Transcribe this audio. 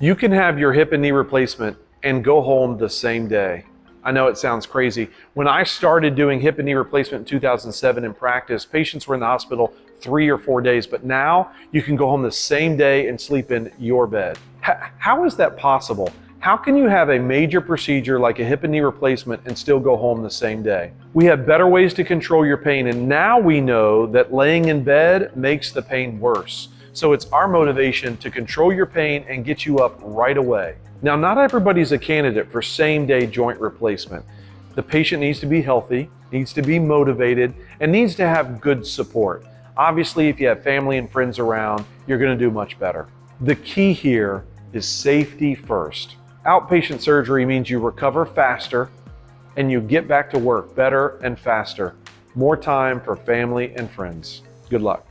You can have your hip and knee replacement and go home the same day. I know it sounds crazy. When I started doing hip and knee replacement in 2007 in practice, patients were in the hospital 3 or 4 days, but now you can go home the same day and sleep in your bed. How is that possible? How can you have a major procedure like a hip and knee replacement and still go home the same day? We have better ways to control your pain, and now we know that laying in bed makes the pain worse. So it's our motivation to control your pain and get you up right away. Now, not everybody's a candidate for same-day joint replacement. The patient needs to be healthy, needs to be motivated, and needs to have good support. Obviously, if you have family and friends around, you're going to do much better. The key here is safety first. Outpatient surgery means you recover faster and you get back to work better and faster. More time for family and friends. Good luck.